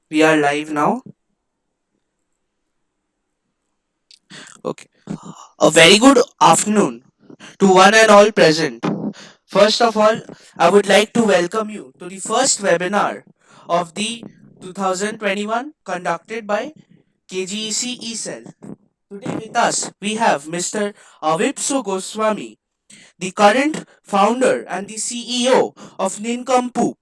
We are live now. Okay. A very good afternoon to one and all present. First of all, I would like to welcome you to the first webinar of the 2021 conducted by KGEC eCell. Today with us, we have Mr. Avipso Goswami, the current founder and the CEO of Nincompoop.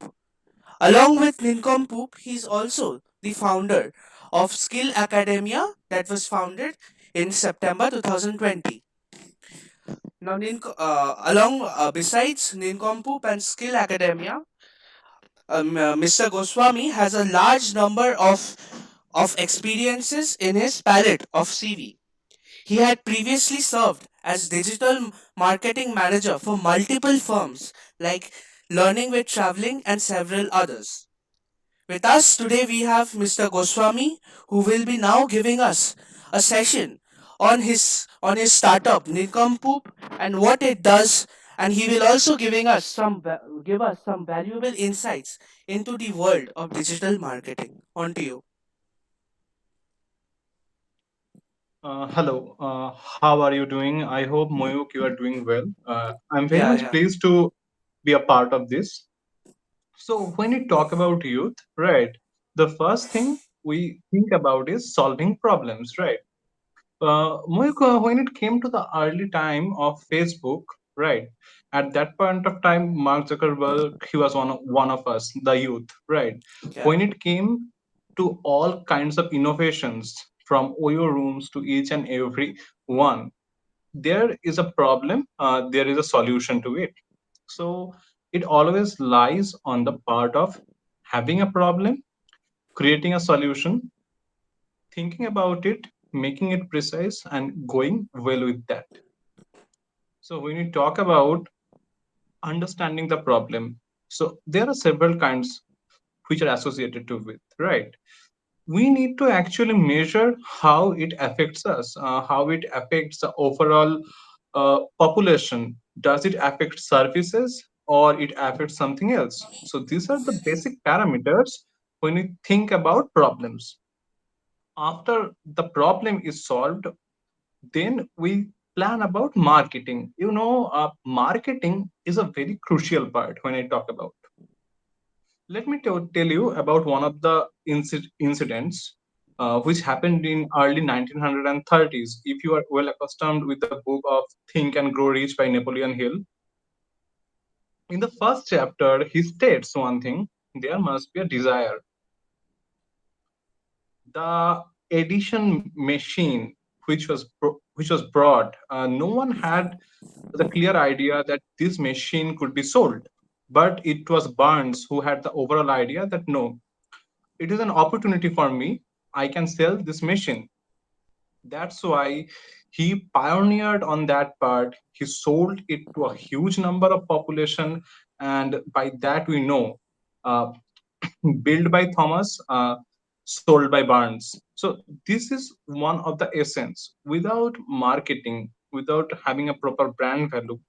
Along with Nincompoop, he is also the founder of Skill Academia that was founded in September 2020. Now, besides Nincompoop and Skill Academia, Mr. Goswami has a large number of experiences in his palette of CV. He had previously served as digital marketing manager for multiple firms like Learning with Traveling and several others. With us today we have Mr. Goswami who will be now giving us a session on his startup Nincompoop and what it does, and he will also give us some valuable insights into the world of digital marketing. On to you. Hello, how are you doing? I hope Moyuk you are doing well. I'm very Yeah, much yeah. pleased to be a part of this. So, when we talk about youth, right, the first thing we think about is solving problems, right? Moyuk, when it came to the early time of Facebook, right, at that point of time, Mark Zuckerberg, he was one of us, the youth, right? Yeah. When it came to all kinds of innovations from OYO rooms to each and every one, there is a problem, there is a solution to it. So it always lies on the part of having a problem, creating a solution, thinking about it, making it precise, and going well with that. So when you talk about understanding the problem, so there are several kinds which are associated to with, right? We need to actually measure how it affects us, how it affects the overall population. Does it affect services or it affects something else? So these are the basic parameters when we think about problems. After the problem is solved, then we plan about marketing. Marketing is a very crucial part when I talk about. Let me tell you about one of the incidents which happened in early 1930s. If you are well accustomed with the book of Think and Grow Rich by Napoleon Hill, in the first chapter, he states one thing: there must be a desire. The edition machine which was brought, no one had the clear idea that this machine could be sold, but it was Barnes who had the overall idea that no, it is an opportunity for me. I can sell this machine. That's why he pioneered on that part. He sold it to a huge number of population, and by that we know, uh, built by Thomas, sold by Barnes. So this is one of the essence. Without marketing, without having a proper brand value,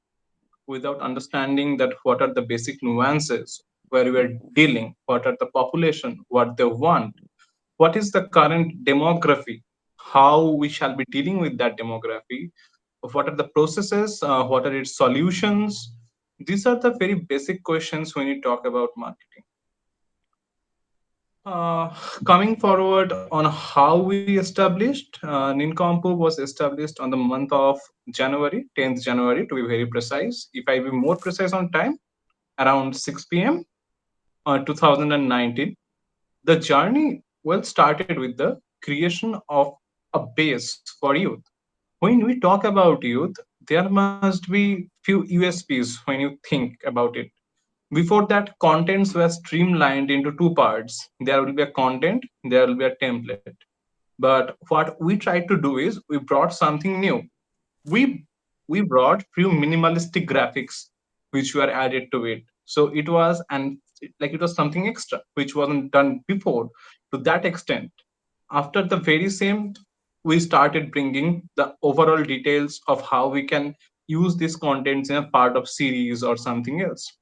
without understanding that what are the basic nuances where we are dealing, what are the population, what they want, what is the current demography, how we shall be dealing with that demography, what are the processes, what are its solutions. These are the very basic questions when you talk about marketing. uh, Coming forward on how we established, Nincompoop was established on the month of January, 10th January to be very precise. If I be more precise on time, around 6 p.m. 2019. The journey well started with the creation of a base for youth. When we talk about youth, there must be few USPs when you think about it. Before that, contents were streamlined into two parts. There will be a content, there will be a template. But what we tried to do is we brought something new. We we brought few minimalistic graphics which were added to it. So it was and like it was something extra which wasn't done before to that extent. After the very same, we started bringing the overall details of how we can use these contents in a part of series or something else.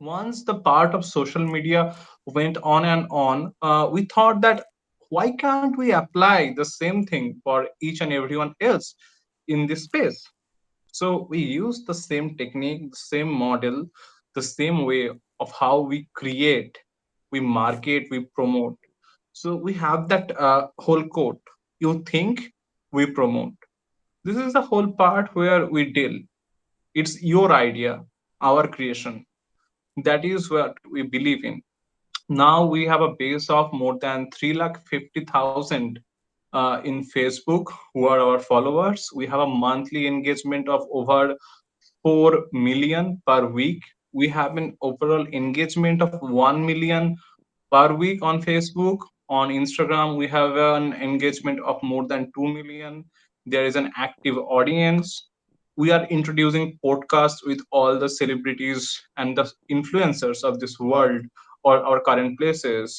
Once the part of social media went on and on, we thought that why can't we apply the same thing for each and everyone else in this space? So we use the same technique, the same model, the same way of how we create, we market, we promote. So we have that whole quote: you think, we promote. This is the whole part where we deal. It's your idea, our creation. That is what we believe in. Now we have a base of more than 350,000 in Facebook who are our followers. We have a monthly engagement of over 4 million per week. We have an overall engagement of 1 million per week on Facebook. On Instagram, we have an engagement of more than 2 million. There is an active audience. We are introducing podcasts with all the celebrities and the influencers of this world or our current places.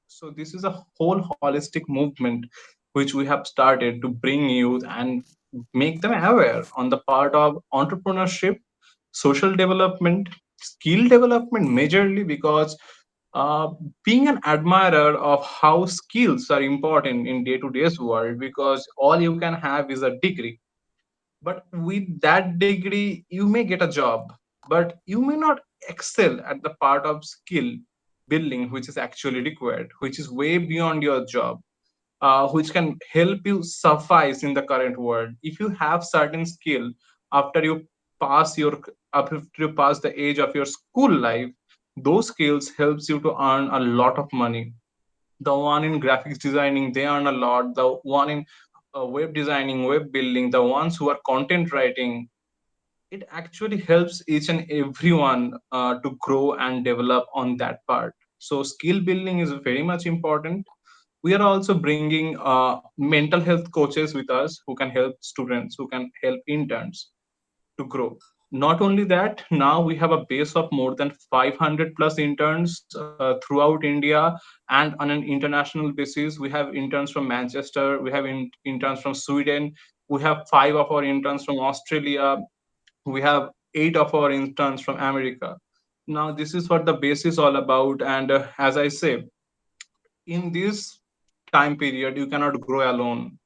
So this is a whole holistic movement which we have started to bring youth and make them aware on the part of entrepreneurship, social development, skill development majorly, because uh, being an admirer of how skills are important in day-to-day's world, because all you can have is a degree, but with that degree you may get a job, but you may not excel at the part of skill building which is actually required, which is way beyond your job, which can help you suffice in the current world. If you have certain skill after you pass your after you pass the age of your school life, those skills helps you to earn a lot of money. The one in graphics designing, they earn a lot. The one in web designing, web building, the ones who are content writing, it actually helps each and everyone to grow and develop on that part. So skill building is very much important. We are also bringing mental health coaches with us who can help students, who can help interns to grow. Not only that, now we have a base of more than 500 plus interns throughout India, and on an international basis we have interns from Manchester, we have interns from Sweden, we have 5 of our interns from Australia, we have 8 of our interns from America. Now this is what the base is all about. And as I say, in this time period you cannot grow alone.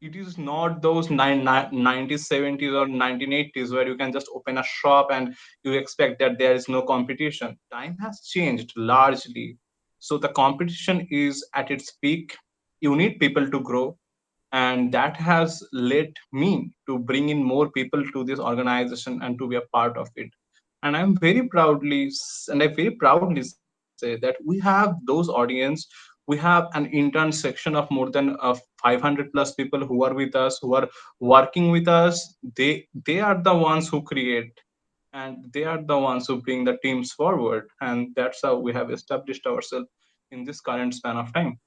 It is not those 90s, 70s or 1980s where you can just open a shop and you expect that there is no competition. Time has changed largely, so the competition is at its peak. You need people to grow, and that has led me to bring in more people to this organization and to be a part of it. And I very proudly say that we have those audience. We have an intern section of more than 500 plus people who are with us, who are working with us. They are the ones who create, and they are the ones who bring the teams forward, and that's how we have established ourselves in this current span of time.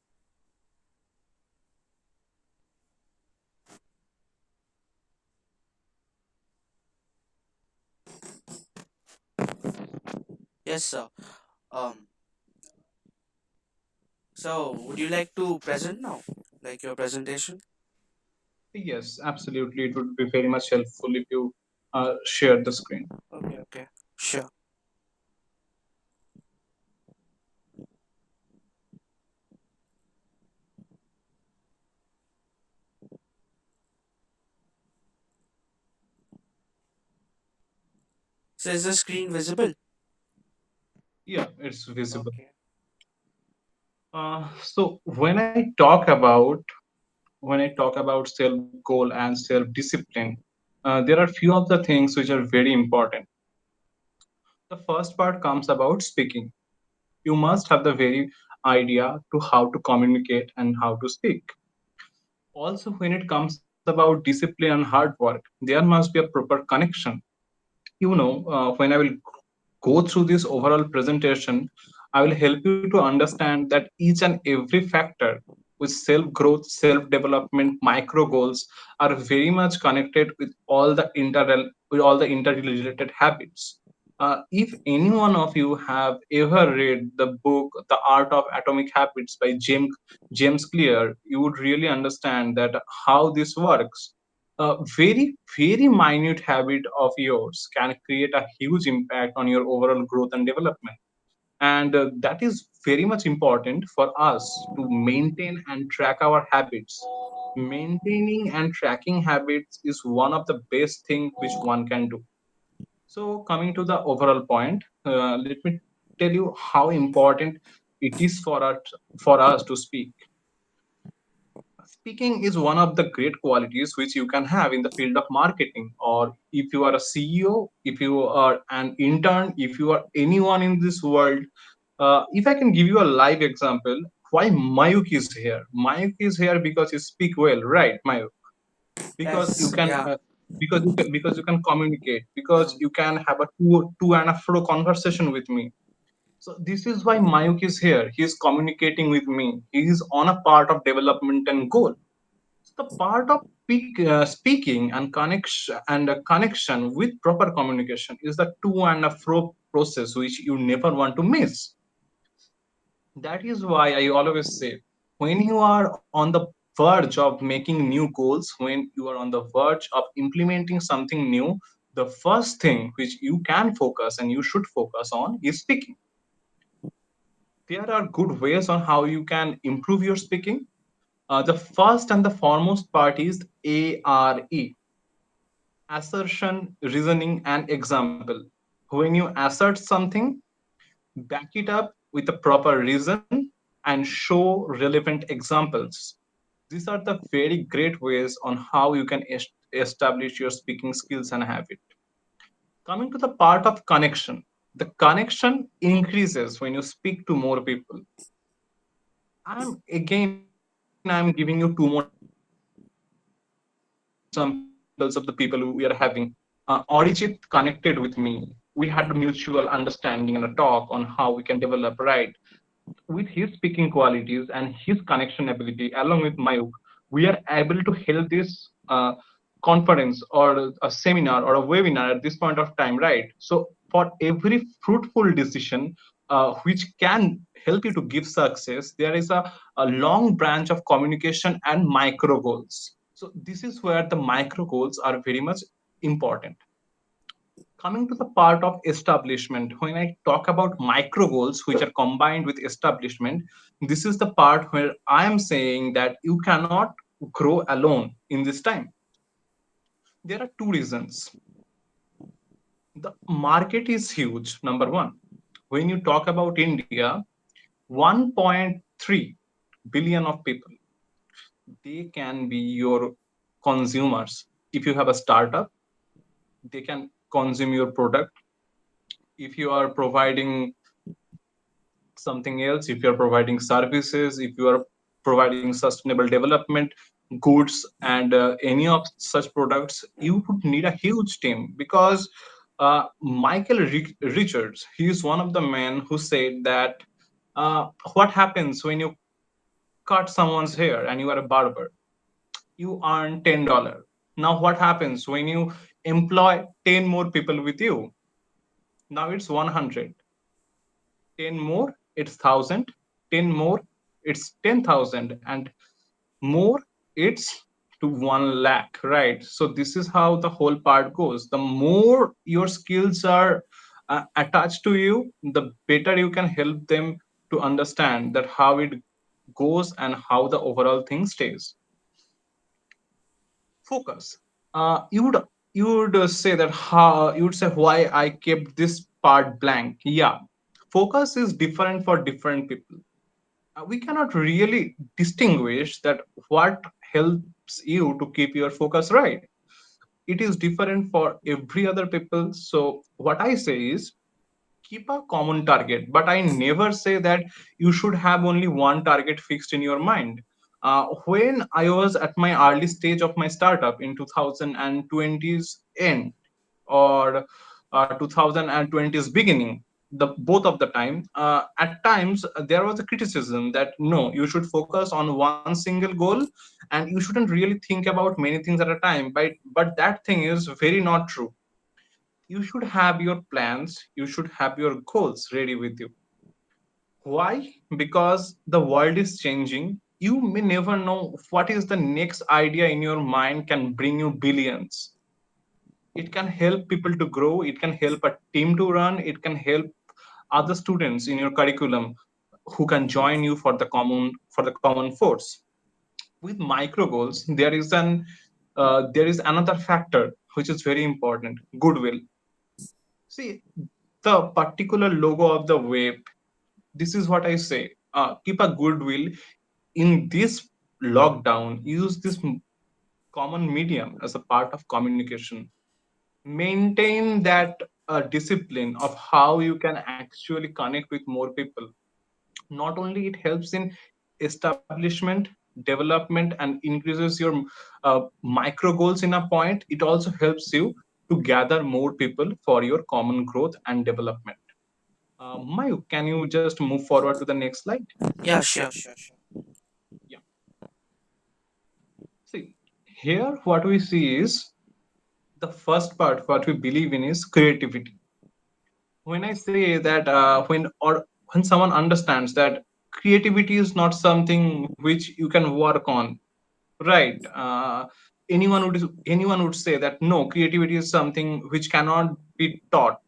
Yes, sir. Um, so would you like to present now, like your presentation? Yes, absolutely. It would be very much helpful if you share the screen. Okay, okay, sure. So is the screen visible? Yeah, it's visible. Okay. So when I talk about self goal and self discipline, there are few of the things which are very important. The first part comes about speaking. You must have the very idea to how to communicate and how to speak. Also, when it comes about discipline and hard work, there must be a proper connection. When I will go through this overall presentation, I will help you to understand that each and every factor with self growth, self development, micro goals are very much connected with all the interrelated habits. If any one of you have ever read the book The Art of Atomic Habits by James Clear, you would really understand that how this works. a very minute habit of yours can create a huge impact on your overall growth and development. And that is very much important for us to maintain and track our habits. Maintaining and tracking habits is one of the best things which one can do. So coming to the overall point, let me tell you how important it is for us to speak. Speaking is one of the great qualities which you can have in the field of marketing, or if you are a CEO, if you are an intern, if you are anyone in this world. If I can give you a live example, why Mayuk is here. Mayuk is here because you speak well, right, Mayuk? Because you Yes, can, yeah. because you can communicate, because Um, you can have a to and a fro conversation with me. So this is why Mayuk is here. He is communicating with me. He is on a part of development and goal. The part of speaking and connection with proper communication is the to and a fro process which you never want to miss. That is why I always say, when you are on the verge of making new goals, when you are on the verge of implementing something new, the first thing which you can focus and you should focus on is speaking. There are good ways on how you can improve your speaking. The first and the foremost part is ARE: assertion, reasoning, and example. When you assert something, back it up with a proper reason and show relevant examples. These are the very great ways on how you can establish your speaking skills and habit. Coming to the part of connection, the connection increases when you speak to more people. I'm giving you two more examples of the people who we are having. Arijit connected with me. We had a mutual understanding and a talk on how we can develop, right? With his speaking qualities and his connection ability, along with Mayuk, we are able to help this conference or a seminar or a webinar at this point of time, right? So for every fruitful decision which can help you to give success, there is a long branch of communication and micro goals. So this is where the micro goals are very much important. Coming to the part of establishment, when I talk about micro goals which are combined with establishment, this is the part where I am saying that you cannot grow alone in this time. There are two reasons. The market is huge, number one. When you talk about India, 1.3 billion of people, they can be your consumers. If you have a startup, they can consume your product. If you are providing something else, if you are providing services, if you are providing sustainable development goods and any of such products, you would need a huge team. Because Michael Richards, he is one of the men who said that what happens when you cut someone's hair and you are a barber, you earn $10. Now what happens when you employ 10 more people with you? Now it's 100. 10 more, it's 1,000. 10 more, it's 10,000. And more, it's to 1 lakh, right? So this is how the whole part goes. The more your skills are attached to you, the better you can help them to understand that how it goes and how the overall thing stays. Focus. You would say that how you would say why I kept this part blank. Yeah, focus is different for different people. We cannot really distinguish that what helps you to keep your focus right. It is different for every other people. So what I say is, keep a common target, but I never say that you should have only one target fixed in your mind. When I was at my early stage of my startup in 2020's end, or 2020's beginning, the both of the time, at times there was a criticism that no, you should focus on one single goal and you shouldn't really think about many things at a time. But that thing is very not true. You should have your plans, you should have your goals ready with you. Why? Because the world is changing. You may never know what is the next idea in your mind can bring you billions. It can help people to grow, it can help a team to run, it can help other students in your curriculum who can join you for the common force. With micro goals there is another factor which is very important: goodwill. See, the particular logo of the web, this is what I say: keep a goodwill in this lockdown. Use this common medium as a part of communication. Maintain that discipline of how you can actually connect with more people. Not only it helps in establishment, development, and increases your micro goals in a point, it also helps you to gather more people for your common growth and development. Mayu, can you just move forward to the next slide? Yeah, sure. Yeah. See, here what we see is the first part, what we believe in is creativity. When I say that, when someone understands that creativity is not something which you can work on, right? Anyone would say that no, creativity is something which cannot be taught.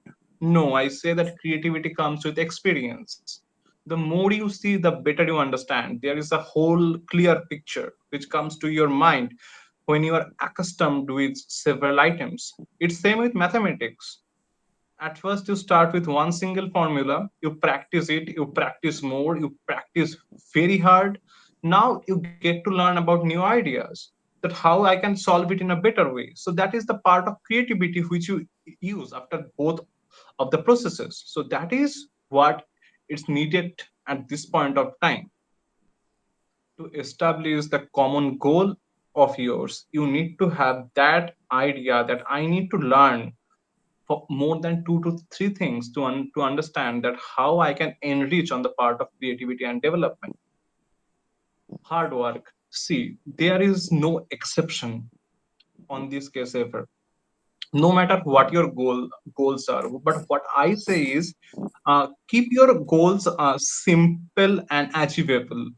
No, I say that creativity comes with experience. The more you see, the better you understand. There is a whole clear picture which comes to your mind when you are accustomed with several items. It's same with mathematics. At first, you start with one single formula, you practice it, you practice more, you practice very hard. Now you get to learn about new ideas, that how I can solve it in a better way. So that is the part of creativity which you use after both of the processes. So that is what is needed at this point of time. To establish the common goal of yours, you need to have that idea that I need to learn for more than two to three things to understand that how I can enrich on the part of creativity and development. Hard work. See, there is no exception on this case ever. No matter what your goals are, but what I say is, keep your goals simple and achievable.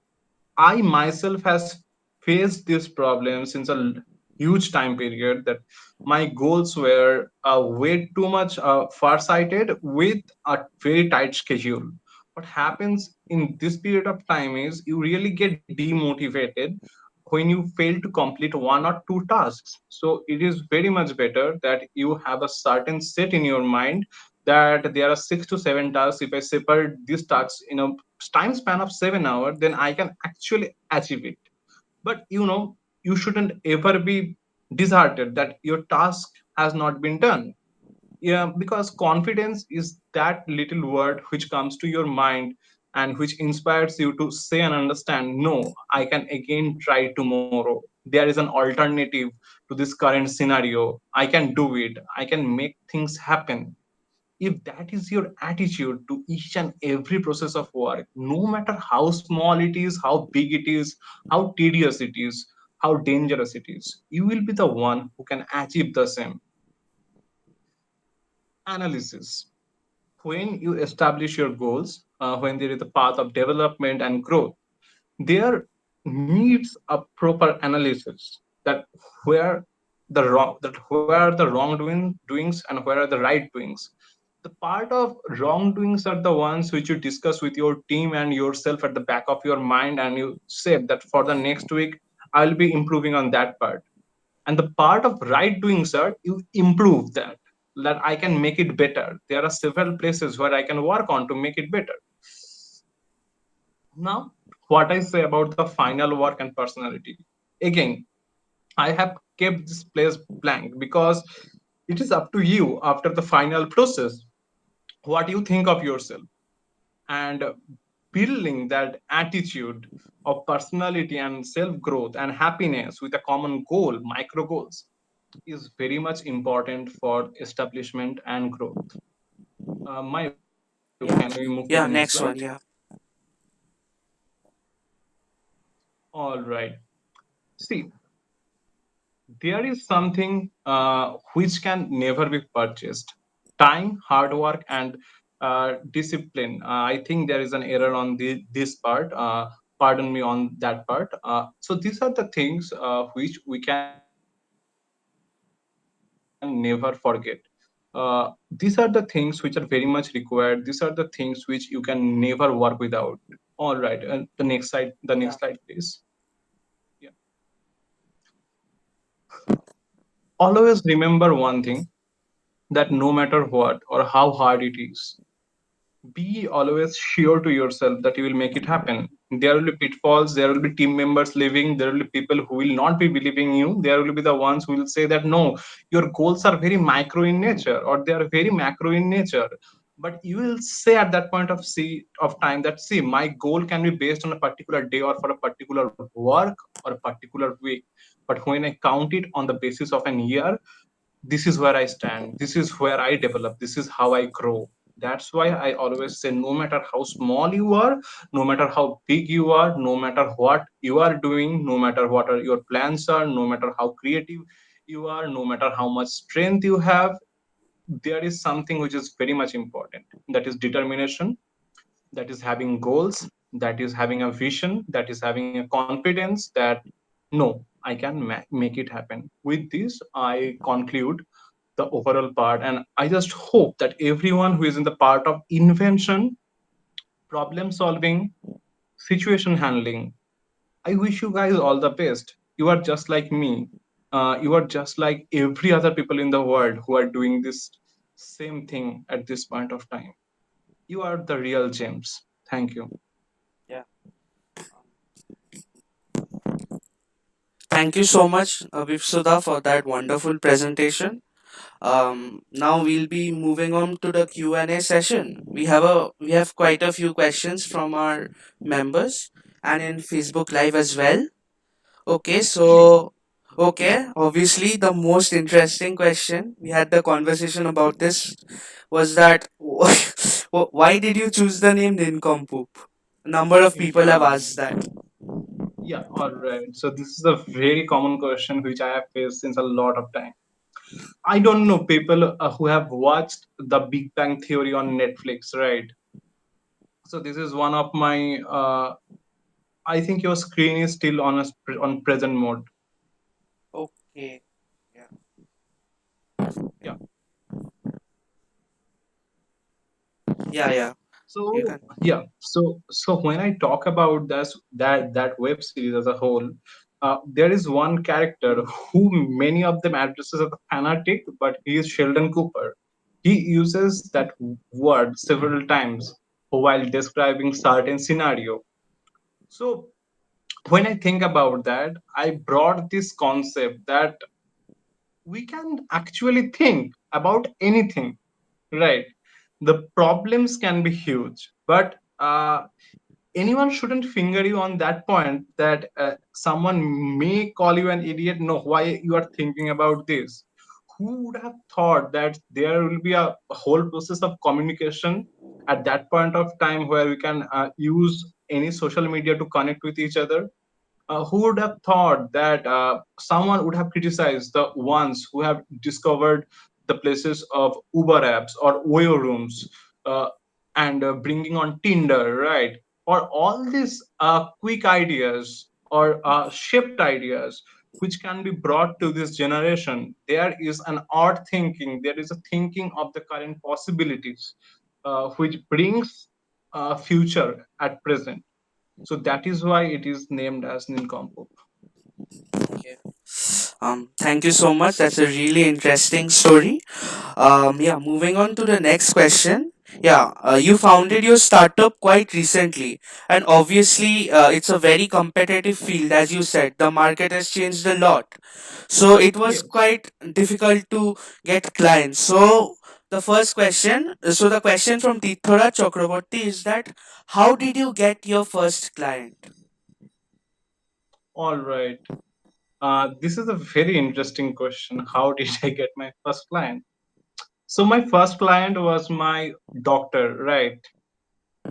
I myself has faced this problem since a huge time period, that my goals were way too much far-sighted with a very tight schedule. What happens in this period of time is you really get demotivated when you fail to complete one or two tasks. So it is very much better that you have a certain set in your mind that there are 6 to 7 tasks. If I separate these tasks in a time span of 7 hours, then I can actually achieve it. But you shouldn't ever be disheartened that your task has not been done. Yeah, because confidence is that little word which comes to your mind and which inspires you to say and understand, no, I can again try tomorrow. There is an alternative to this current scenario. I can do it. I can make things happen. If that is your attitude to each and every process of work, no matter how small it is, how big it is, how tedious it is, how dangerous it is, you will be the one who can achieve the same. Analysis. When you establish your goals, when there is a path of development and growth, there needs a proper analysis that where where are the wrongdoings and where are the right doings. The part of wrongdoings are the ones which you discuss with your team and yourself at the back of your mind, and you said that for the next week I'll be improving on that part. And the part of right doings are you improve that I can make it better. There are several places where I can work on to make it better. Now, what I say about the final work and personality. Again, I have kept this place blank because it is up to you after the final process what you think of yourself. And building that attitude of personality and self growth and happiness with a common goal, micro goals, is very much important for establishment and growth. Mayu, can we move to the next slide? Yeah, next one. Yeah. All right. See, there is something which can never be purchased: time, hard work, and discipline. I think there is an error on this part. pardon me on that part. So these are the things which we can never forget. These are the things which are very much required. These are the things which you can never work without. All right, and the next slide, Yeah. please. Yeah. Always remember one thing, that no matter what or how hard it is, be always sure to yourself that you will make it happen. There will be pitfalls, there will be team members leaving, there will be people who will not be believing you, there will be the ones who will say that no, your goals are very micro in nature or they are very macro in nature. But you will say at that point of time that see, my goal can be based on a particular day or for a particular work or a particular week. But when I count it on the basis of an year, this is where I stand, this is where I develop, this is how I grow. That's why I always say, no matter how small you are, no matter how big you are, no matter what you are doing, no matter what are your plans are, no matter how creative you are, no matter how much strength you have, there is something which is very much important, that is determination, that is having goals, that is having a vision, that is having a confidence that no, I can make it happen. With this I conclude the overall part, and I just hope that everyone who is in the part of invention, problem solving, situation handling, I wish you guys all the best. You are just like me. You are just like every other people in the world who are doing this same thing at this point of time. You are the real gems. Thank you. Yeah. Thank you so much, Vipsuda, for that wonderful presentation. Now we'll be moving on to the Q&A session. We have quite a few questions from our members and in Facebook Live as well. Okay, Sure. so okay, obviously the most interesting question we had the conversation about this was that why did you choose the name Nincompoop? A number of people have Yeah. asked that. Yeah. All right. So this is a very common question which I have faced since a lot of time. I don't know people who have watched The Big Bang Theory on Netflix, right? So this is one of my. I think your screen is still on on present mode. Okay. Yeah. Yeah. Yeah, yeah. You So can. yeah. So when I talk about that web series as a whole, there is one character who many of them addresses as a fanatic, but he is Sheldon Cooper. He uses that word several times while describing certain scenario. So when I think about that, I brought this concept that we can actually think about anything, right? The problems can be huge, but anyone shouldn't finger you on that point that someone may call you an idiot. No, why you are thinking about this? Who would have thought that there will be a whole process of communication at that point of time where we can use any social media to connect with each other? Who would have thought that someone would have criticized the ones who have discovered the places of Uber apps or Oyo rooms, uh, and bringing on Tinder, right? Or all these quick ideas or shaped ideas which can be brought to this generation. There is an art thinking, there is a thinking of the current possibilities, which brings future at present. So that is why it is named as Nincompoop. Okay. Thank you so much. That's a really interesting story. Yeah, moving on to the next question. Yeah, you founded your startup quite recently, and obviously, it's a very competitive field, as you said. The market has changed a lot, so it was Yes. quite difficult to get clients. So the question from Tithora Chakraborty is that how did you get your first client? All right. This is a very interesting question. How did I get my first client? So my first client was my doctor, right?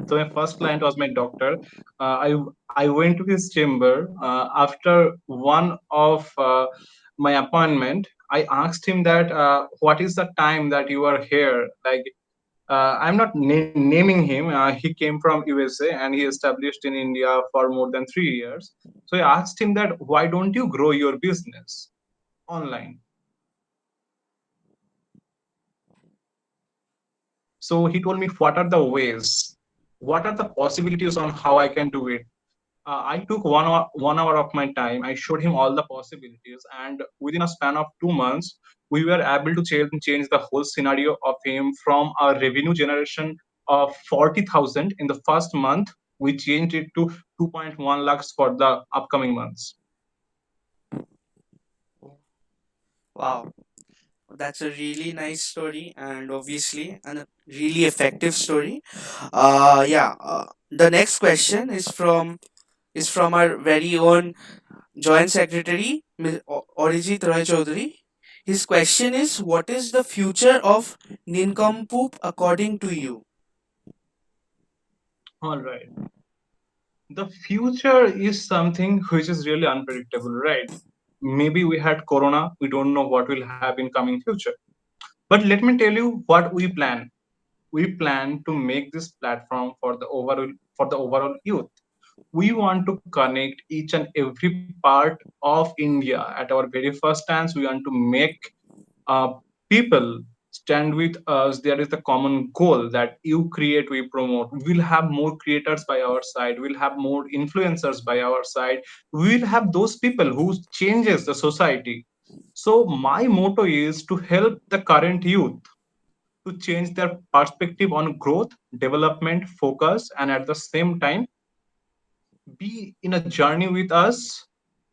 So my first client was my doctor. I went to his chamber after one of my appointment. I asked him that what is the time that you are here? Like I'm not naming him. He came from USA and he established in India for more than 3 years. So I asked him that why don't you grow your business online? So he told me what are the ways, what are the possibilities on how I can do it. I took 1 hour of my time. I showed him all the possibilities, and within a span of 2 months, we were able to change the whole scenario of him from a revenue generation of 40,000 in the first month. We changed it to 2.1 lakhs for the upcoming months. Wow, that's a really nice story and obviously and a really effective story. Yeah. The next question is from our very own Joint Secretary Arijit Roy Chaudhary. His question is, what is the future of Nincompoop according to you? All right. The future is something which is really unpredictable, right? Maybe we had Corona. We don't know what will have in coming future. But let me tell you what we plan. We plan to make this platform for the overall youth. We want to connect each and every part of India. At our very first stance, we want to make uh, people stand with us. There is the common goal that you create, we promote. We'll have more creators by our side. We'll have more influencers by our side. We'll have those people who changes the society. So my motto is to help the current youth to change their perspective on growth, development, focus, and at the same time be in a journey with us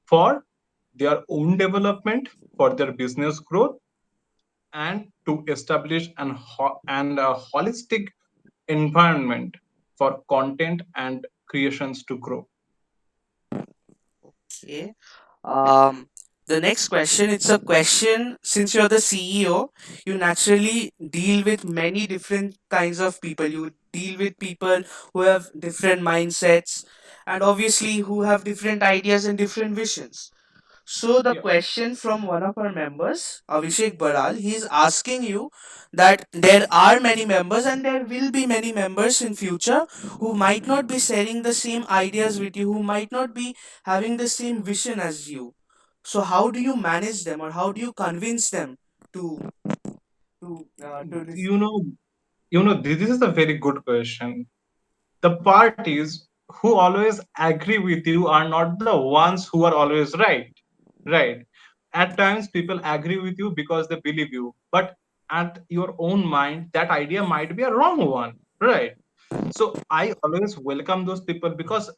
for their own development, for their business growth, and to establish a holistic environment for content and creations to grow. Okay. Um, the next question, it's a question, since you're the CEO, you naturally deal with many different kinds of people. You deal with people who have different mindsets and obviously who have different ideas and different visions. So the Yeah. question from one of our members, Abhishek Baral, he's asking you that there are many members and there will be many members in future who might not be sharing the same ideas with you, who might not be having the same vision as you. So how do you manage them or how do you convince them to to this? you know this is a very good question. The part is, who always agree with you are not the ones who are always right. At times people agree with you because they believe you, but at your own mind that idea might be a wrong one, right? So I always welcome those people, because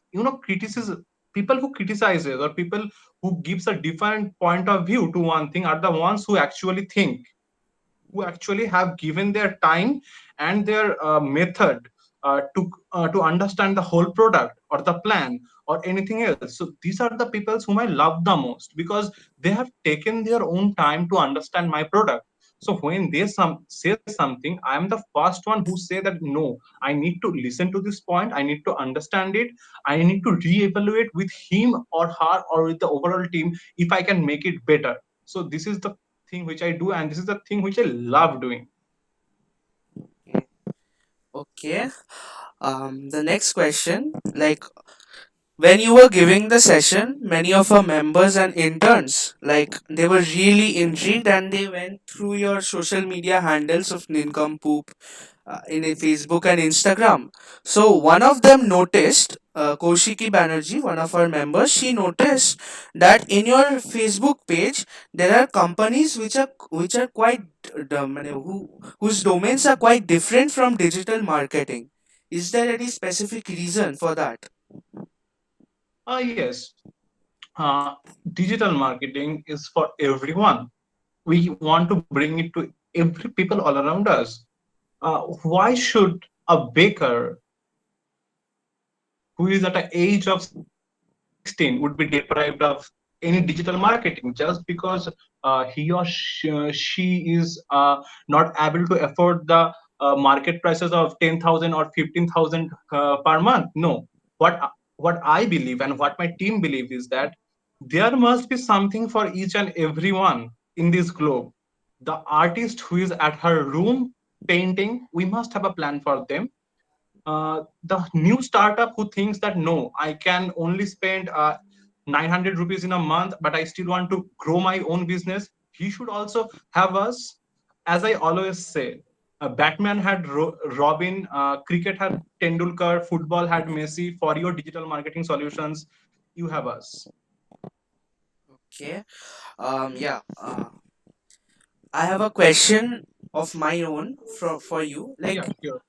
criticism, people who criticizes or people who gives a different point of view to one thing are the ones who actually think, who actually have given their time and their method to understand the whole product or the plan or anything else. So these are the people whom I love the most, because they have taken their own time to understand my product. So when they say something, I am the first one who say that no, I need to listen to this point, I need to understand it, I need to re-evaluate with him or her or with the overall team if I can make it better. So this is the thing which I do, and this is the thing which I love doing. Okay. The next question, like when you were giving the session, many of our members and interns, like they were really intrigued and they went through your social media handles of Nincompoop in Facebook and Instagram. So one of them noticed, Koshiki Banerjee, one of our members, she noticed that in your Facebook page there are companies which are quite whose domains are quite different from digital marketing. Is there any specific reason for that? Yes, uh, digital marketing is for everyone. We want to bring it to every people all around us. Why should a baker who is at an age of 16 would be deprived of any digital marketing just because he or she is not able to afford the market prices of 10,000 or 15,000 per month? No. What I believe and what my team believes is that there must be something for each and everyone in this globe. The artist who is at her room painting, we must have a plan for them. The new startup who thinks that no, I can only spend 900 rupees in a month, but I still want to grow my own business, he should also have us. As I always say, Batman had Robin, cricket had Tendulkar, football had Messi. For your digital marketing solutions, you have us. Okay. Yeah. I have a question of my own for you. Yeah, sure.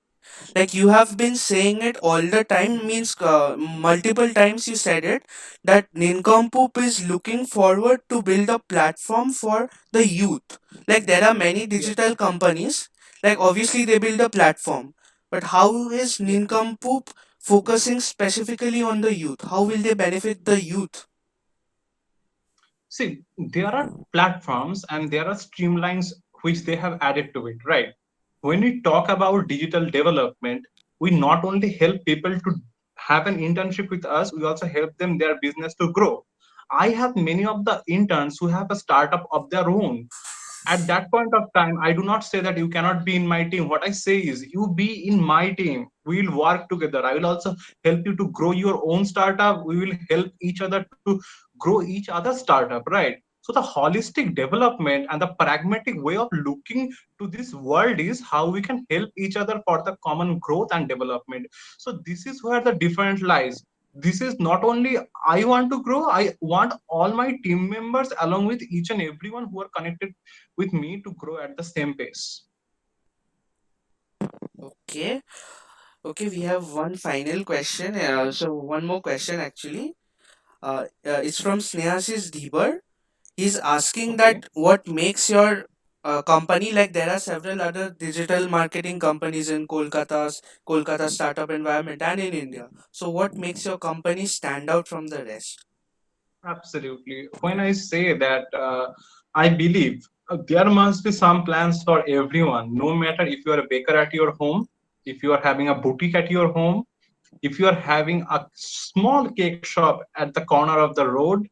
Like you have been saying it all the time, means multiple times you said it, that Nincompoop is looking forward to build a platform for the youth. Like there are many Yeah, digital companies, like obviously they build a platform, but how is yeah. Nincompoop focusing specifically on the youth? How will they benefit the youth? See, there are platforms and there are streamlines which they have added to it, right? When we talk about digital development, we not only help people to have an internship with us, we also help them their business to grow. I have many of the interns who have a startup of their own. At that point of time, I do not say that you cannot be in my team. What I say is you be in my team, we will work together. I will also help you to grow your own startup, we will help each other to grow each other's startup, right? So the holistic development and the pragmatic way of looking to this world is how we can help each other for the common growth and development. So this is where the difference lies. This is not only I want to grow, I want all my team members along with each and everyone who are connected with me to grow at the same pace. Okay. Okay, we have one final question. So one more question actually. It's from Snehasys Dhibar. He's asking Okay. that what makes your company, like there are several other digital marketing companies in Kolkata startup environment and in India. So what makes your company stand out from the rest? Absolutely. When I say that, I believe there must be some plans for everyone, no matter if you are a baker at your home, if you are having a boutique at your home, if you are having a small cake shop at the corner of the road,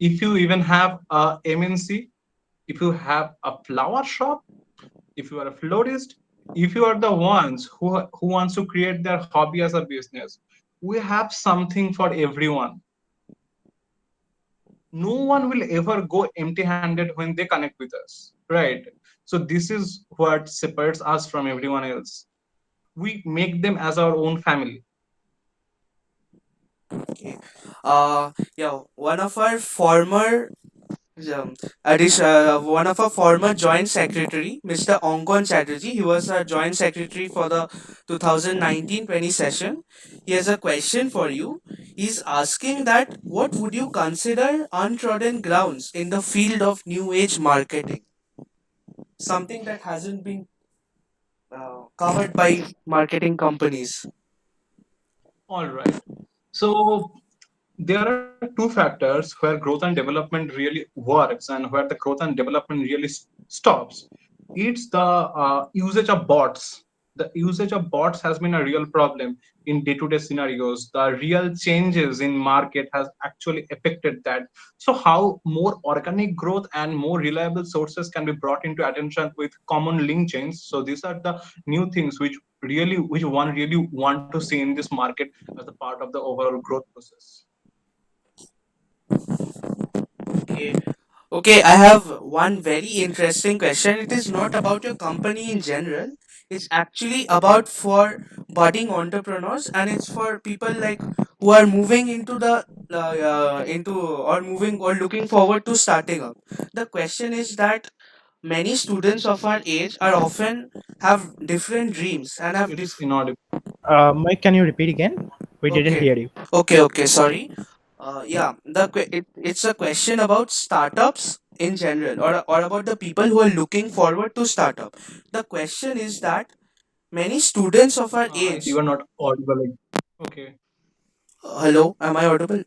if you even have a MNC, if you have a flower shop, if you are a florist, if you are the ones who wants to create their hobby as a business, we have something for everyone. No one will ever go empty handed when they connect with us, right? So this is what separates us from everyone else. We make them as our own family. Okay. Yeah, one of our former joint secretary, Mr. Ongon Chatterjee, he was our joint secretary for the 2019-20 session. He has a question for you. He's asking that what would you consider untrodden grounds in the field of new age marketing? Something that hasn't been covered by marketing companies. All right. So there are two factors where growth and development really works and where the growth and development really stops. It's the usage of bots. The usage of bots has been a real problem in day-to-day scenarios. The real changes in market has actually affected that. So how more organic growth and more reliable sources can be brought into attention with common link chains. So these are the new things which one really want to see in this market as a part of the overall growth process. Okay. Okay, I have one very interesting question. It is not about your company in general. It's actually about for budding entrepreneurs, and it's for people like who are moving into the into or moving or looking forward to starting up. The question is that many students of our age are often have different dreams and have It's inaudible. Mike, can you repeat again? We didn't okay, hear you. okay, sorry. Yeah, it's a question about startups in general, or about the people who are looking forward to startup. The question is that many students of our You age. are not audible. Okay. Hello, am I audible?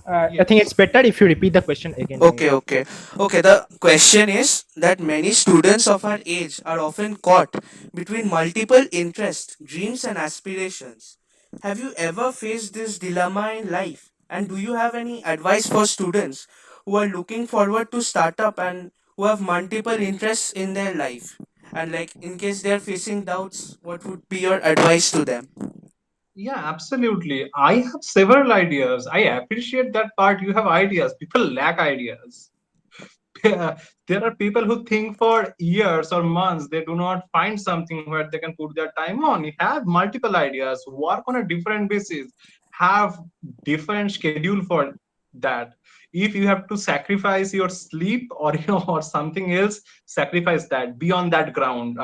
I think it's Yes. better if you repeat the question again, Mike. Okay. The question is that many students of our age are often caught between multiple interests, dreams, and aspirations. Have you ever faced this dilemma in life? And do you have any advice for students who are looking forward to startup and who have multiple interests in their life? And like in case they're facing doubts, what would be your advice to them? Yeah, absolutely. I have several ideas. I appreciate that part. You have ideas. People lack ideas. There are people who think for years or months. They do not find something where they can put their time on. You have multiple ideas. Work on a different basis. Have different schedule for that. If you have to sacrifice your sleep or or something else, sacrifice that. Be on that ground.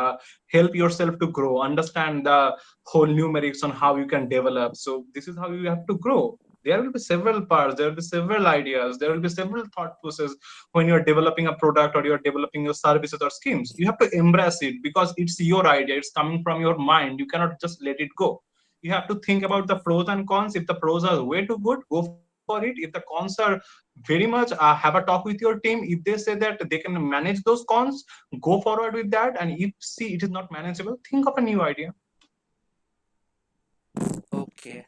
Help yourself to grow. Understand the whole numerics on how you can develop. So this is how you have to grow. There will be several parts. There will be several ideas. There will be several thought processes when you're developing a product or you're developing your services or schemes. You have to embrace it because it's your idea. It's coming from your mind. You cannot just let it go. You have to think about the pros and cons. If the pros are way too good, go for it. If the cons are very much, have a talk with your team. If they say that they can manage those cons, go forward with that. And if see it is not manageable, think of a new idea. Okay.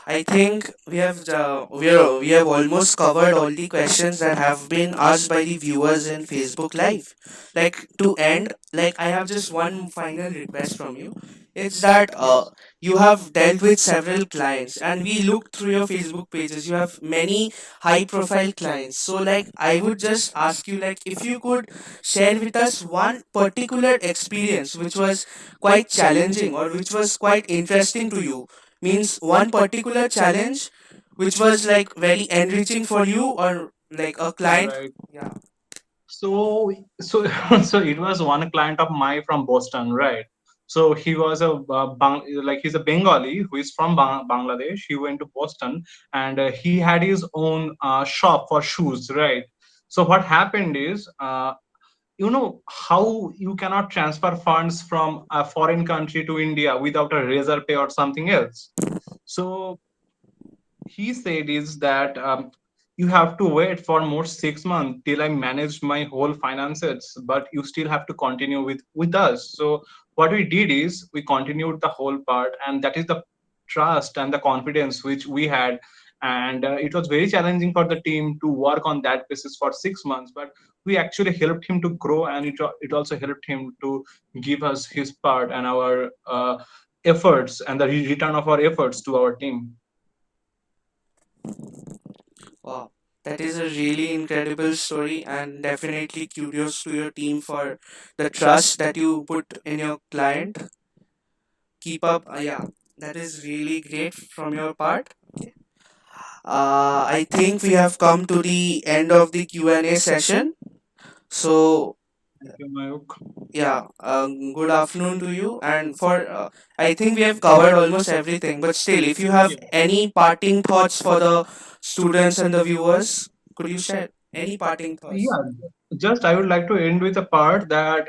I think we have almost covered all the questions that have been asked by the viewers in Facebook Live. Like to end, like I have just one final request from you. It's that Yes. you have dealt with several clients, and we looked through your Facebook pages. You have many high profile clients. So like I would just ask you, like, if you could share with us one particular experience which was quite challenging or which was quite interesting to you, means one particular challenge which was like very enriching for you, or like a client. Right. Yeah. So, so, so it was one client of mine from Boston, right? So he was like he's a Bengali who is from Bangladesh. He went to Boston and he had his own shop for shoes, right? So what happened is, you know how you cannot transfer funds from a foreign country to India without a razor pay or something else. So he said is that you have to wait for more 6 months till I manage my whole finances, but you still have to continue with us. So what we did is we continued the whole part, and that is the trust and the confidence which we had. And it was very challenging for the team to work on that basis for 6 months, but we actually helped him to grow, and it also helped him to give us his part and our efforts and the return of our efforts to our team. Wow, that is a really incredible story, and definitely kudos to your team for the trust that you put in your client. Keep up. Yeah, that is really great from your part. Okay. I think we have come to the end of the Q&A session. So Thank you, Mayuk. yeah, good afternoon to you. And for I think we have covered almost everything, but still, if you have any parting thoughts for the students and the viewers, could you share any parting thoughts? Yeah, just I would like to end with a part that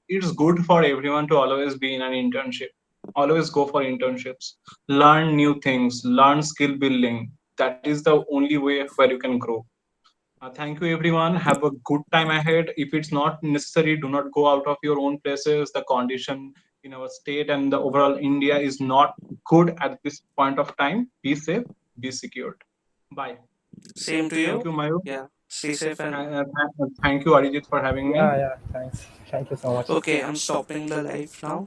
it's good for everyone to always be in an internship. Always go for internships. Learn new things, learn skill building. That is the only way where you can grow. Thank you, everyone. Have a good time ahead. If it's not necessary, do not go out of your own places. The condition in our state and the overall India is not good at this point of time. Be safe, be secured. Bye. Same to Thank you. you, Mayu. Yeah, stay safe and Thank you, Arijit, for having me. Yeah, yeah. Thanks. Thank you so much. okay. I'm stopping the live now.